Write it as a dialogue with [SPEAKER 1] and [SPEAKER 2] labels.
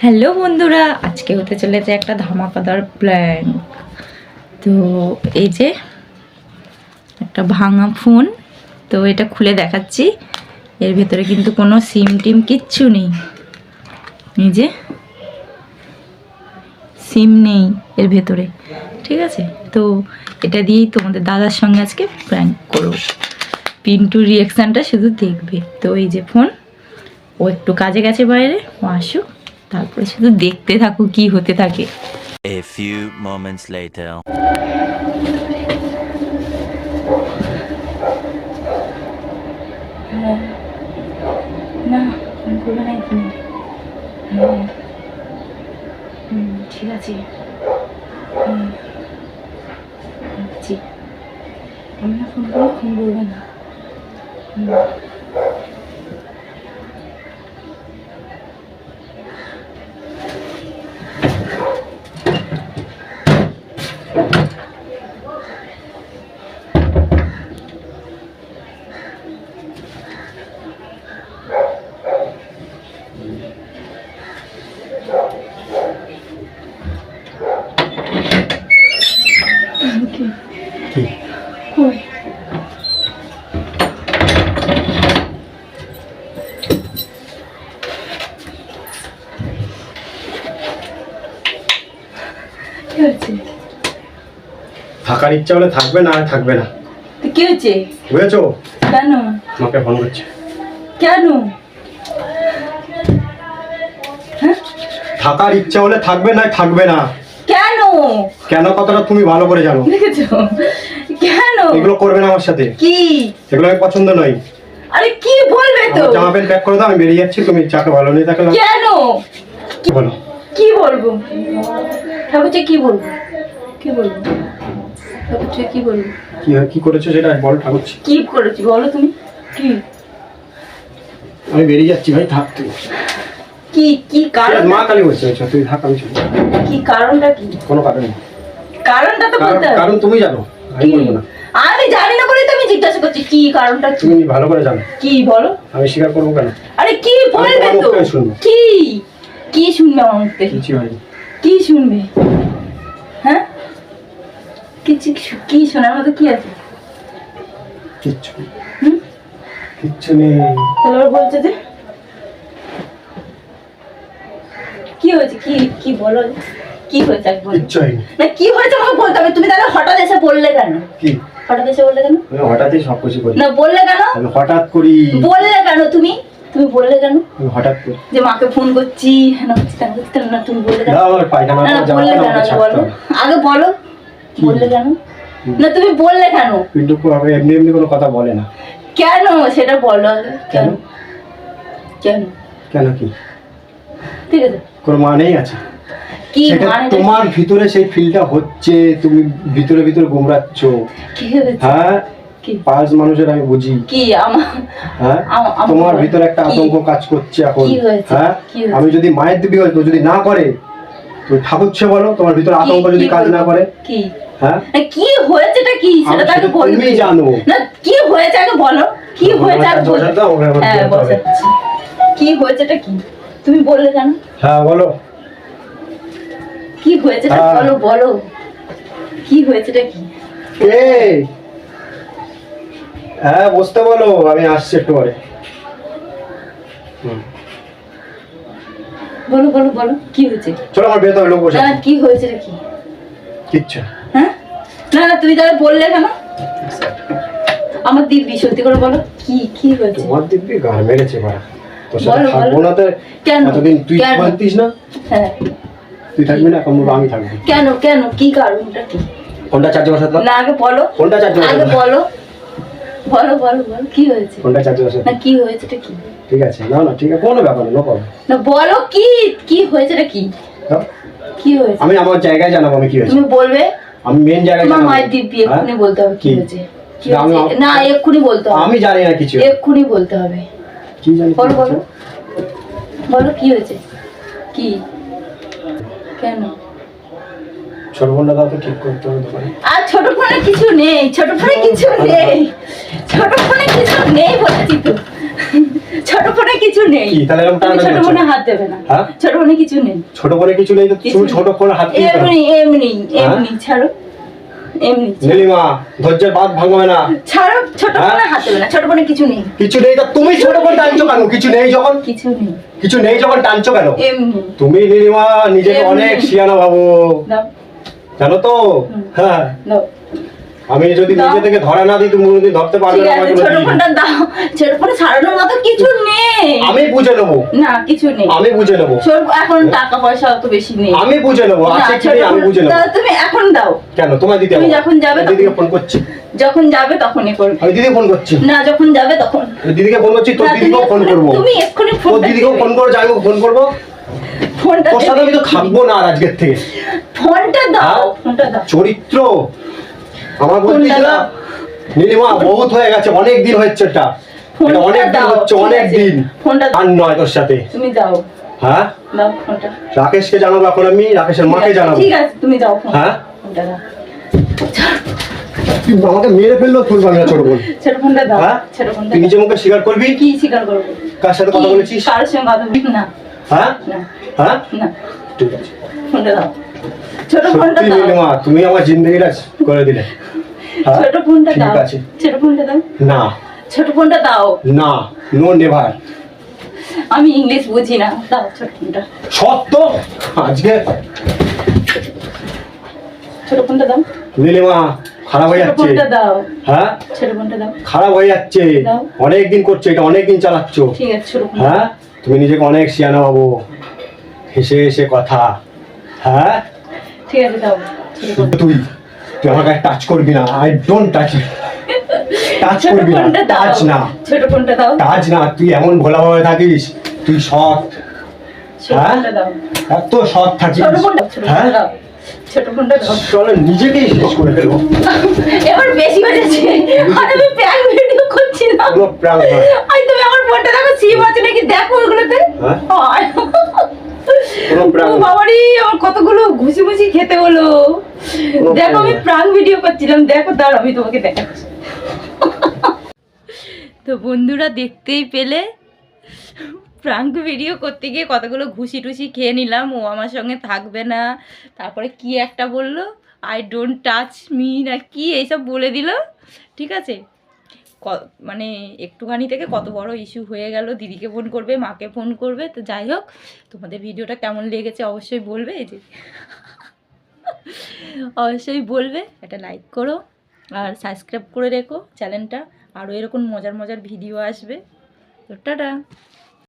[SPEAKER 1] Hello বন্ধুরা, আজকে হতে চলেছে একটা ধামাকাদার প্ল্যান। তো এই যে একটা ভাঙা ফোন, তো এটা খুলে দেখাচ্ছি। এর ভেতরে কিন্তু কোনো সিম টিম কিচ্ছু নেই, এই যে সিম নেই এর ভেতরে, ঠিক আছে। তো এটা দিয়েই তোমাদের দাদার সঙ্গে আজকে প্র্যাঙ্ক করব। পিন্টুর রিয়াকশানটা শুধু দেখবে। তো এই যে ফোন, ও একটু কাজে গেছে বাইরে, ও আসুক, তারপরে শুধু দেখতে থাকো কি হতে থাকে।
[SPEAKER 2] A few moments later.
[SPEAKER 1] না, ফোন করবে না এখানে। ঠিক আছে, আমি না ফোন করলে ফোন করবে না।
[SPEAKER 3] থাকার ইচ্ছা হলে থাকবে, না থাকবে না।
[SPEAKER 1] তো কি হচ্ছে?
[SPEAKER 3] বুঝেছো?
[SPEAKER 1] কেন
[SPEAKER 3] আমাকে ফোন করছে
[SPEAKER 1] কেন?
[SPEAKER 3] থাকার ইচ্ছা হলে থাকবে, না থাকবে না।
[SPEAKER 1] কেন
[SPEAKER 3] কেন কথাটা তুমি ভালো করে জানো।
[SPEAKER 1] দেখেছো? কেন
[SPEAKER 3] এগুলো করবে না আমার সাথে।
[SPEAKER 1] কি?
[SPEAKER 3] এগুলো আমি পছন্দ নয়।
[SPEAKER 1] আরে কি বলবে তো?
[SPEAKER 3] আমার জামা প্যান্ট প্যাক করে দাও, আমি বেরিয়ে যাচ্ছি। তুমি চাকে ভালো নেই থাকলে
[SPEAKER 1] কেন?
[SPEAKER 3] কি বলো?
[SPEAKER 1] কি বলবো ঠাকুরকে? কি বলবো? কি বলবো ঠাকুরকে? কি বলবো?
[SPEAKER 3] কি করেছো সেটা বলো ঠাকুর।
[SPEAKER 1] কি করেছি বলো তুমি? কি?
[SPEAKER 3] আমি বেরিয়ে যাচ্ছি ভাই, থাক তুই।
[SPEAKER 1] কি কি কারণ?
[SPEAKER 3] মা কালী বলছে তুই থাক, আমি চলি।
[SPEAKER 1] কি কারণটা? কি
[SPEAKER 3] কোনো কারণ নেই।
[SPEAKER 1] কারণটা তো বলতে হবে।
[SPEAKER 3] কারণ তুমি জানো, আমি
[SPEAKER 1] কি?
[SPEAKER 3] বলবো না।
[SPEAKER 1] আমি জানি না বলেই তো আমি জিজ্ঞাসা করছি কি কারণটা। কি
[SPEAKER 3] তুমি ভালো করে জানো।
[SPEAKER 1] কি বলো?
[SPEAKER 3] আমি স্বীকার করবো কেন?
[SPEAKER 1] আরে কি বলবে তো?
[SPEAKER 3] শুনবো।
[SPEAKER 1] কি কি শুনবে আমার মুখ থেকে?
[SPEAKER 3] কিছু হয়নি।
[SPEAKER 1] কি শুনবে? হ্যাঁ, কি শোনার মতো কি আছে?
[SPEAKER 3] কিচ্ছু কিচ্ছু নেই।
[SPEAKER 1] তাহলে ওরা বলছে যে কি হয়েছে? কি কি বলো? কি হয়েছে আগে বলো।
[SPEAKER 3] কিচ্ছু হয়নি।
[SPEAKER 1] না কি হয়েছে আমাকে বলতে হবে। তুমি তাহলে হঠাৎ এসে বললে কেন?
[SPEAKER 3] কি
[SPEAKER 1] হঠাৎ এসে বললে কেন?
[SPEAKER 3] আমি হঠাৎই সব কিছু করি।
[SPEAKER 1] না বললে কেন?
[SPEAKER 3] আমি হঠাৎ করি।
[SPEAKER 1] বললে কেন তুমি? তুমি বললে কেন
[SPEAKER 3] আমি হঠাৎ করি।
[SPEAKER 1] যে মাকে ফোন করছি, হ্যাঁ করছি, তেন করছি, তেন না, তুমি বললে কেন?
[SPEAKER 3] না আমার পায়খানা
[SPEAKER 1] না না
[SPEAKER 3] জামা
[SPEAKER 1] বললে
[SPEAKER 3] প্যান্ট
[SPEAKER 1] কেন?
[SPEAKER 3] আমাকে
[SPEAKER 1] আগে
[SPEAKER 3] ছাড়তে
[SPEAKER 1] বলো,
[SPEAKER 3] হবে।
[SPEAKER 1] আগে বলো বললে কেন? না তুমি বললে কেন?
[SPEAKER 3] কিন্তু আমি এমনি এমনি কোনো কথা বলে না।
[SPEAKER 1] কেন সেটা বলো আগে। কেন? কেন?
[SPEAKER 3] কেন কি?
[SPEAKER 1] ঠিক আছে,
[SPEAKER 3] কোনো মানেই আছে?
[SPEAKER 1] কি
[SPEAKER 3] সেটা
[SPEAKER 1] মানে?
[SPEAKER 3] তোমার ভিতরে সেই ফিলটা হচ্ছে, তুমি ভিতরে ভিতরে গোমরাচ্ছ।
[SPEAKER 1] কি হয়েছে?
[SPEAKER 3] হ্যাঁ,
[SPEAKER 1] কি?
[SPEAKER 3] পাঁচ মানুষের আমি বুঝি।
[SPEAKER 1] কি আমার?
[SPEAKER 3] হ্যাঁ, তোমার ভিতরে একটা আতঙ্ক কাজ করছে এখন।
[SPEAKER 1] কি হয়েছে?
[SPEAKER 3] হ্যাঁ,
[SPEAKER 1] কি হয়েছে?
[SPEAKER 3] আমি যদি মায়ের দিবি হয়তো, যদি না করে তুমি ঠাকুরছে বলো, তোমার ভিতরে আতঙ্ক যদি কাজ না করে।
[SPEAKER 1] কি?
[SPEAKER 3] হ্যাঁ,
[SPEAKER 1] কি হয়েছেটা কি সেটা তো আগে বলবে।
[SPEAKER 3] তুমি জানো
[SPEAKER 1] না কি হয়েছে আগে বলো। কি হয়েছে আগে বলো। হ্যাঁ বসাচ্ছি। কি হয়েছেটা কি? তুমি বললে কেন?
[SPEAKER 3] হ্যাঁ বলো।
[SPEAKER 1] কি হয়েছেটা বলো, বলো কি হয়েছেটা কি?
[SPEAKER 3] কে? হ্যাঁ বসতে বলো, আমি আসছি একটু পরে।
[SPEAKER 1] বলো বলো বলো কি হয়েছে?
[SPEAKER 3] চলো আমার বেরোতে হবে, লোক বসে
[SPEAKER 1] না
[SPEAKER 3] আছে।
[SPEAKER 1] কি হয়েছেটা কি?
[SPEAKER 3] কিচ্ছু।
[SPEAKER 1] হ্যাঁ, না না তুমি তাহলে বললে কেন? আমার দিব্যি সত্যি করে বলো কি কি হয়েছে?
[SPEAKER 3] তোমার দিব্যি গান মেরেছে বাড়া। তোর সাথে
[SPEAKER 1] বলো,
[SPEAKER 3] থাকবো
[SPEAKER 1] বলো।
[SPEAKER 3] না তো।
[SPEAKER 1] কেন?
[SPEAKER 3] এতদিন তুই
[SPEAKER 1] কেন?
[SPEAKER 3] বলতিস না,
[SPEAKER 1] হ্যাঁ
[SPEAKER 3] তুই থাকবি না, এখন বলবো আমি থাকবো।
[SPEAKER 1] কেন কেন? কি কারণটা কি?
[SPEAKER 3] ফোনটা চার্জে বসাতে দাও।
[SPEAKER 1] না আগে বলো,
[SPEAKER 3] ফোনটা চার্জে
[SPEAKER 1] আগে
[SPEAKER 3] বসাতে দাও।
[SPEAKER 1] বলো বলো বলো বলো কি হয়েছে?
[SPEAKER 3] ফোনটা চার্জে বসাতে
[SPEAKER 1] না
[SPEAKER 3] দাও।
[SPEAKER 1] কি হয়েছেটা কি?
[SPEAKER 3] ঠিক আছে, না না ঠিক আছে, কোনো ব্যাপার না, নো প্রবলেম।
[SPEAKER 1] না বলো কি কি হয়েছেটা কি? কি হয়েছে?
[SPEAKER 3] আমি আমার জায়গায় জানাবো আমি কি হয়েছে।
[SPEAKER 1] তুমি বলবে।
[SPEAKER 3] আমি মেন জায়গায়
[SPEAKER 1] তোমার
[SPEAKER 3] জানাবো।
[SPEAKER 1] মায়ের দিব্যি এক্ষুনি বলতে হবে কি
[SPEAKER 3] কি?
[SPEAKER 1] হয়েছে। কি
[SPEAKER 3] না, আমি-
[SPEAKER 1] হয়েছে? না এক্ষুনি বলতে হবে।
[SPEAKER 3] আমি জানি না কিছু।
[SPEAKER 1] এক্ষুনি বলতে হবে।
[SPEAKER 3] কি জানি?
[SPEAKER 1] বলো বলো বলো কি হয়েছে? কি? কেন?
[SPEAKER 3] ছোট ফোনটা দাও তো, ঠিক করতে হবে দোকানে।
[SPEAKER 1] আর ছোট ফোনে কিছু নেই, ছোট ফোনে কিছু নেই, ছোট ফোনে কিছু নেই বলেছি তো। ছোট ফোনে কিছু নেই।
[SPEAKER 3] কি তাহলে এরকম
[SPEAKER 1] তুমি
[SPEAKER 3] টানাটানি
[SPEAKER 1] ছোট
[SPEAKER 3] হচ্ছে?
[SPEAKER 1] ফোনে হাত দেবে না।
[SPEAKER 3] হ্যাঁ?
[SPEAKER 1] ছোট ফোনে কিছু নেই।
[SPEAKER 3] ছোট ফোনে কিছু নেই তো
[SPEAKER 1] কিছু
[SPEAKER 3] তুমি
[SPEAKER 1] নেই।
[SPEAKER 3] ছোট ফোনে হাত দিয়ে
[SPEAKER 1] এমনি এমনি এমনি ছাড়ো, এমনি ছাড়ো।
[SPEAKER 3] নীলিমা ধৈর্যের বাঁধ ভাঙবে না।
[SPEAKER 1] ছাড়ো, ছোট
[SPEAKER 3] হ্যাঁ?
[SPEAKER 1] ফোনে হাত দেবে না, ছোট ফোনে কিছু নেই।
[SPEAKER 3] কিছু নেই তো তুমি ছোট ফোন টানছো কেন? কিছু নেই যখন,
[SPEAKER 1] কিছু নেই,
[SPEAKER 3] কিছু নেই যখন টানছো কেন?
[SPEAKER 1] এমনি।
[SPEAKER 3] তুমি নীলিমা নিজেকে
[SPEAKER 1] এমনি।
[SPEAKER 3] অনেক শিয়ানা ভাবো,
[SPEAKER 1] দাও
[SPEAKER 3] জানো তো? হ্যাঁ,
[SPEAKER 1] দাও।
[SPEAKER 3] আমি যদি
[SPEAKER 1] দাও।
[SPEAKER 3] নিজে থেকে ধরা না দিই তুমি কোনোদিন ধরতে পারবে
[SPEAKER 1] ঠিক
[SPEAKER 3] না
[SPEAKER 1] আছে,
[SPEAKER 3] আমাকে
[SPEAKER 1] ছোট
[SPEAKER 3] কোনোদিন।
[SPEAKER 1] ফোনটা দাও। ছোট ফোনে ছাড়ানোর মতো কিছু নেই।
[SPEAKER 3] আমি বুঝে নেবো,
[SPEAKER 1] না কিছু নেই।
[SPEAKER 3] আমি বুঝে নেবো,
[SPEAKER 1] এখন টাকা পয়সা অত বেশি নেই।
[SPEAKER 3] আমি বুঝে নেবো,
[SPEAKER 1] না,
[SPEAKER 3] আছে কি
[SPEAKER 1] ছোট
[SPEAKER 3] নেই আমি
[SPEAKER 1] ফোন-
[SPEAKER 3] বুঝে নেবো।
[SPEAKER 1] দাও, তুমি এখন দাও।
[SPEAKER 3] কেন তোমার দিতে
[SPEAKER 1] তুমি
[SPEAKER 3] হবে?
[SPEAKER 1] যখন যাবে
[SPEAKER 3] আমি
[SPEAKER 1] তখন-
[SPEAKER 3] দিদিকে ফোন করছি,
[SPEAKER 1] যখন যাবে তখনই করবে।
[SPEAKER 3] আমি দিদি ফোন করছি,
[SPEAKER 1] না যখন যাবে তখন।
[SPEAKER 3] আমি দিদিকে ফোন করছি, তোর
[SPEAKER 1] না,
[SPEAKER 3] দিদিকেও ফোন করবো,
[SPEAKER 1] তুমি এক্ষুনি
[SPEAKER 3] তোর
[SPEAKER 1] ফোনটা
[SPEAKER 3] দিদিকেও
[SPEAKER 1] দেবে।
[SPEAKER 3] ফোন করবো, আমি ফোন করবো।
[SPEAKER 1] ফোনটা
[SPEAKER 3] তোর সাথে আমি
[SPEAKER 1] দেবে।
[SPEAKER 3] তো থাকবো না আর আজকের থেকে।
[SPEAKER 1] ফোনটা দাও, ফোনটা দাও।
[SPEAKER 3] চরিত্র আমার
[SPEAKER 1] ফোনটা
[SPEAKER 3] বলতেছিল
[SPEAKER 1] দাও।
[SPEAKER 3] নীলিমা বহুত হয়ে গেছে, অনেক দিন হচ্ছে এটা,
[SPEAKER 1] ফোনটা
[SPEAKER 3] এটা অনেক দিন
[SPEAKER 1] দাও,
[SPEAKER 3] হচ্ছে,
[SPEAKER 1] ঠিক
[SPEAKER 3] অনেক
[SPEAKER 1] আছে।
[SPEAKER 3] দিন।
[SPEAKER 1] ফোনটা
[SPEAKER 3] আর নয় তোর সাথে।
[SPEAKER 1] তুমি যাও,
[SPEAKER 3] হ্যাঁ,
[SPEAKER 1] দাও ফোনটা।
[SPEAKER 3] রাকেশকে জানাবো এখন, আমি রাকেশের মাকে জানাবো।
[SPEAKER 1] ঠিক আছে, তুমি যাও ফোন।
[SPEAKER 3] হ্যাঁ,
[SPEAKER 1] ফোনটা দাও।
[SPEAKER 3] তুই আমাকে মেরে ফেললেও তুলবো আমি না, ছোট বোন।
[SPEAKER 1] ছোট ফোনটা দাও।
[SPEAKER 3] হ্যাঁ?
[SPEAKER 1] ছোট ফোনটা
[SPEAKER 3] তুই
[SPEAKER 1] দাও।
[SPEAKER 3] নিজে মুখে স্বীকার করবি
[SPEAKER 1] কি স্বীকার করবো?
[SPEAKER 3] কার সাথে কথা
[SPEAKER 1] কি?
[SPEAKER 3] বলেছিস?
[SPEAKER 1] কারোর সঙ্গে কথা বলি না।
[SPEAKER 3] হ্যাঁ,
[SPEAKER 1] না
[SPEAKER 3] হ্যাঁ,
[SPEAKER 1] না,
[SPEAKER 3] ঠিক আছে।
[SPEAKER 1] ফোনটা দাও। ছোট ফোনটা
[SPEAKER 3] সত্যি
[SPEAKER 1] দাও।
[SPEAKER 3] নীলিমা তুমি আমার জিন্দগিটা করে দিলে। হ্যাঁ?
[SPEAKER 1] ছোট ফোনটা
[SPEAKER 3] ঠিক
[SPEAKER 1] দাও।
[SPEAKER 3] আছে।
[SPEAKER 1] ছোট ফোনটা দাও।
[SPEAKER 3] না,
[SPEAKER 1] ছোট ফোনটা দাও।
[SPEAKER 3] না, নো নেভার।
[SPEAKER 1] আমি ইংলিশ বুঝি না, দাও ছোট ফোনটা।
[SPEAKER 3] সত্য আজকে
[SPEAKER 1] ছোট ফোনটা দাও।
[SPEAKER 3] নীলিমা খারাপ হয়ে
[SPEAKER 1] ছোট
[SPEAKER 3] যাচ্ছে।
[SPEAKER 1] ফোনটা দাও।
[SPEAKER 3] হ্যাঁ,
[SPEAKER 1] ছোট ফোনটা দাও।
[SPEAKER 3] খারাপ হয়ে যাচ্ছে,
[SPEAKER 1] দাও।
[SPEAKER 3] অনেক দিন করছো এটা, অনেক দিন চালাচ্ছ।
[SPEAKER 1] ঠিক আছে, ছোট ফোনটা
[SPEAKER 3] হ্যাঁ, তুমি নিজেকে অনেক শিয়ানা ভাবো, হেসে হেসে কথা। হ্যাঁ,
[SPEAKER 1] ঠিক আছে, দাও ছোট ফোনটা।
[SPEAKER 3] তুই তুই আমার গায়ে টাচ করবি না, আই ডোন্ট টাচ, টাচ
[SPEAKER 1] ছোট
[SPEAKER 3] করবি না,
[SPEAKER 1] ফোনটা দাও।
[SPEAKER 3] টাচ না,
[SPEAKER 1] ছোট ফোনটা দাও।
[SPEAKER 3] টাচ না। তুই এমন ভোলাভাবে থাকিস, তুই সৎ,
[SPEAKER 1] ছোট
[SPEAKER 3] হ্যাঁ?
[SPEAKER 1] ফোনটা দাও।
[SPEAKER 3] এত সৎ থাকিস।
[SPEAKER 1] ছোট ফোনটা, ছোট
[SPEAKER 3] হ্যাঁ,
[SPEAKER 1] ফোনটা দাও। ছোট ফোনটা দাও।
[SPEAKER 3] চলো নিজেকেই শেষ করে ফেলবো।
[SPEAKER 1] এবার বেশি হয়ে যাচ্ছে। আর আমি প্র্যাঙ্ক ভিডিও করছি না।
[SPEAKER 3] কোনো প্রাণ নয়।
[SPEAKER 1] আই তুমি আমার ফোনটা দেখো, সিম আছে নাকি দেখো ওগুলোতে।
[SPEAKER 3] হ্যাঁ?
[SPEAKER 1] আয়।
[SPEAKER 3] কোনো প্রাণ
[SPEAKER 1] ও
[SPEAKER 3] নয়।
[SPEAKER 1] বাবারে, আমার কতগুলো ঘুষি ঘুষি খেতে হলো।
[SPEAKER 3] কোনো
[SPEAKER 1] দেখো
[SPEAKER 3] প্রাণ
[SPEAKER 1] আমি
[SPEAKER 3] নয়।
[SPEAKER 1] প্রাঙ্ক ভিডিও করছিলাম, দেখো দাঁড়াও আমি তোমাকে দেখাচ্ছি। তো বন্ধুরা দেখতেই পেলে, প্রাঙ্ক ভিডিও করতে গিয়ে কতগুলো ঘুষি টুসি খেয়ে নিলাম। ও আমার সঙ্গে থাকবে না, তারপরে কি একটা বললো, আই ডোন্ট টাচ মি না কি এইসব বলে দিল। ঠিক আছে, মানে একটুখানি থেকে কত বড় ইস্যু হয়ে গেল। দিদিকে ফোন করবে, মাকে ফোন করবে। তো যাই হোক, তোমাদের ভিডিওটা কেমন লেগেছে অবশ্যই বলবে। এই যে অবশ্যই বলবে, একটা লাইক করো আর সাবস্ক্রাইব করে রেখো চ্যানেলটা। আরও এরকম মজার মজার ভিডিও আসবে। তো টাটা।